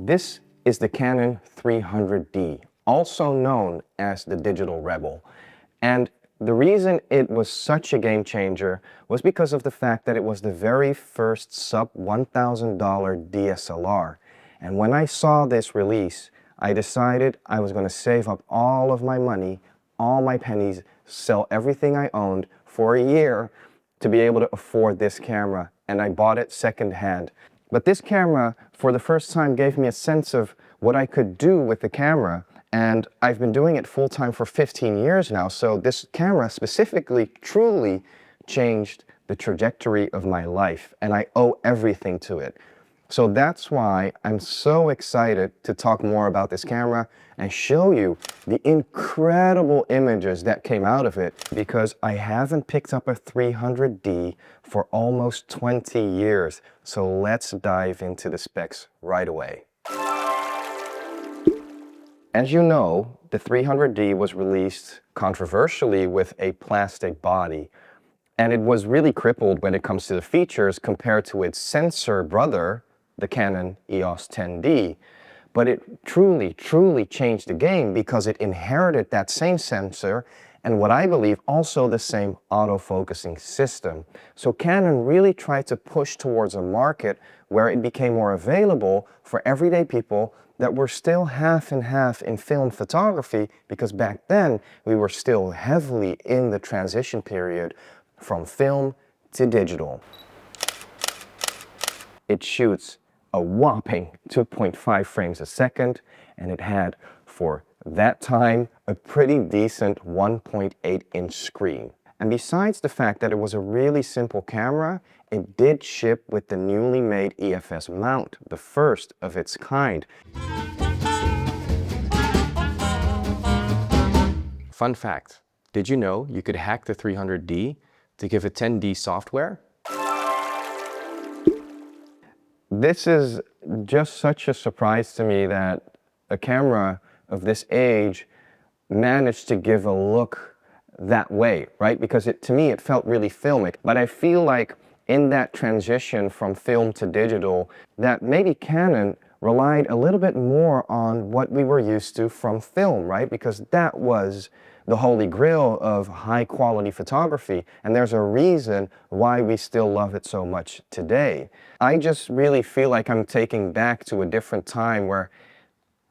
This is the Canon 300D, also known as the Digital Rebel. And the reason it was such a game changer was because of the fact that it was the very first sub $1,000 DSLR. And when I saw this release, I decided I was going to save up all of my money, all my pennies, sell everything I owned for a year to be able to afford this camera. And I bought it secondhand. But this camera, for the first time, gave me a sense of what I could do with the camera. And I've been doing it full-time for 15 years now. So this camera specifically truly changed the trajectory of my life. And I owe everything to it. So that's why I'm so excited to talk more about this camera and show you the incredible images that came out of it, because I haven't picked up a 300D for almost 20 years. So let's dive into the specs right away. As you know, the 300D was released controversially with a plastic body, and it was really crippled when it comes to the features compared to its sensor brother, the Canon EOS 10D. But it truly changed the game because it inherited that same sensor and what I believe also the same autofocusing system. So Canon really tried to push towards a market where it became more available for everyday people that were still half and half in film photography, because back then we were still heavily in the transition period from film to digital. It shoots a whopping 2.5 frames a second, and it had, for that time, a pretty decent 1.8-inch screen. And besides the fact that it was a really simple camera, it did ship with the newly made EFS mount, the first of its kind. Fun fact, did you know you could hack the 300D to give it 10D software? This is just such a surprise to me that a camera of this age managed to give a look that way, right? Because to me, it felt really filmic. But I feel like in that transition from film to digital, that maybe Canon relied a little bit more on what we were used to from film, right? Because that was the holy grail of high quality photography, and there's a reason why we still love it so much today. I just really feel like I'm taking back to a different time where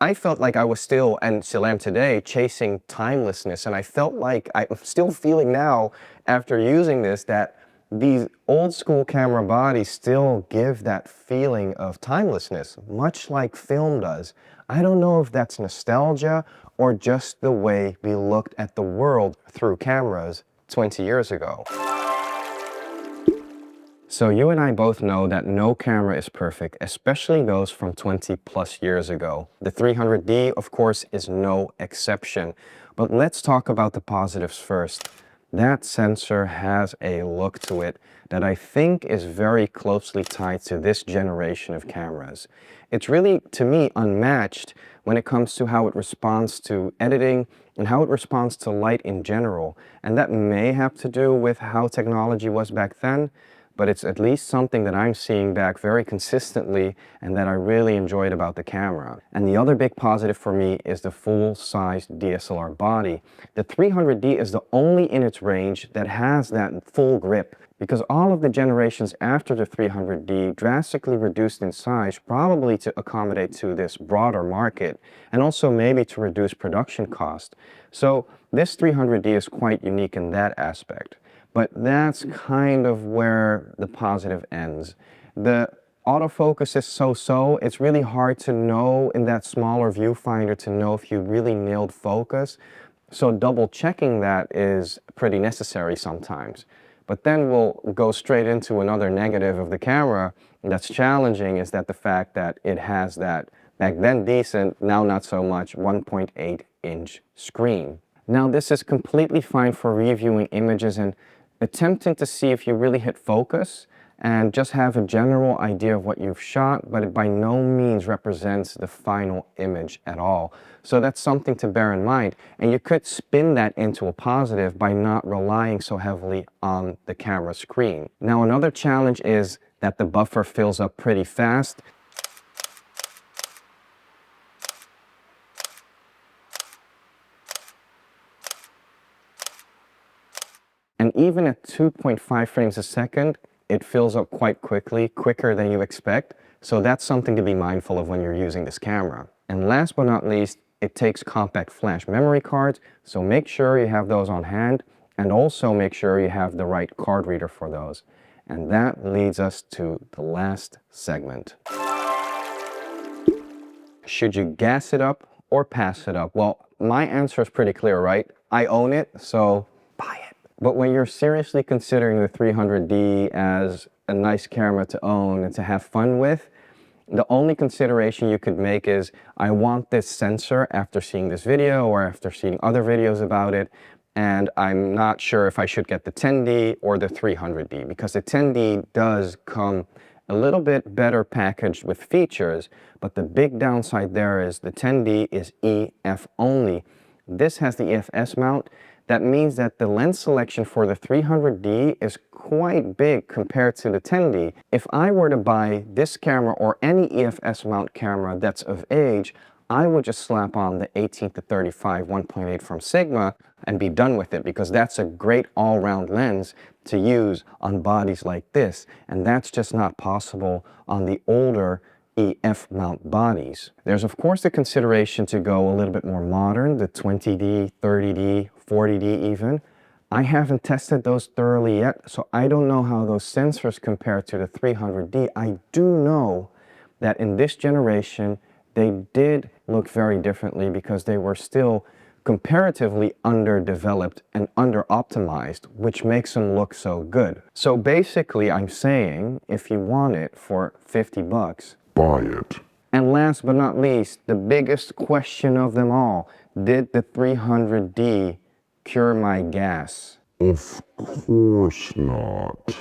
I felt like I was still, and still am today, chasing timelessness, and I felt like I'm still feeling now after using this that these old school camera bodies still give that feeling of timelessness, much like film does. I don't know if that's nostalgia or just the way we looked at the world through cameras 20 years ago. So you and I both know that no camera is perfect, especially those from 20+ years ago. The 300D, of course, is no exception. But let's talk about the positives first. That sensor has a look to it that I think is very closely tied to this generation of cameras. It's really, to me, unmatched when it comes to how it responds to editing and how it responds to light in general. And that may have to do with how technology was back then, but it's at least something that I'm seeing back very consistently and that I really enjoyed about the camera. And the other big positive for me is the full-size DSLR body. The 300D is the only in its range that has that full grip, because all of the generations after the 300D drastically reduced in size, probably to accommodate to this broader market, and also maybe to reduce production cost. So this 300D is quite unique in that aspect. But that's kind of where the positive ends. The autofocus is so-so. It's really hard to know in that smaller viewfinder to know if you really nailed focus. So double checking that is pretty necessary sometimes. But then we'll go straight into another negative of the camera that's challenging, is that the fact that it has that, back then decent, now not so much, 1.8-inch screen. Now this is completely fine for reviewing images and attempting to see if you really hit focus and just have a general idea of what you've shot, but it by no means represents the final image at all. So that's something to bear in mind. And you could spin that into a positive by not relying so heavily on the camera screen. Now another challenge is that the buffer fills up pretty fast. even at 2.5 frames a second, it fills up quite quickly, quicker than you expect. So that's something to be mindful of when you're using this camera. And last but not least, it takes compact flash memory cards, so make sure you have those on hand, and also make sure you have the right card reader for those. And that leads us to the last segment. Should you gas it up or pass it up? Well, my answer is pretty clear, right? I own it, so buy it. But when you're seriously considering the 300D as a nice camera to own and to have fun with, the only consideration you could make is, I want this sensor after seeing this video or after seeing other videos about it, and I'm not sure if I should get the 10D or the 300D, because the 10D does come a little bit better packaged with features, but the big downside there is the 10D is EF only. This has the EFS mount. That means that the lens selection for the 300D is quite big compared to the 10D. If I were to buy this camera or any EFS mount camera that's of age, I would just slap on the 18-35 1.8 from Sigma and be done with it, because that's a great all-round lens to use on bodies like this, and that's just not possible on the older EF mount bodies. There's of course the consideration to go a little bit more modern, the 20D, 30D, 40D even. I haven't tested those thoroughly yet, so I don't know how those sensors compare to the 300D. I do know that in this generation, they did look very differently because they were still comparatively underdeveloped and under-optimized, which makes them look so good. So basically, I'm saying, if you want it for 50 bucks, buy it. And last but not least, the biggest question of them all, did the 300D cure my gas? Of course not.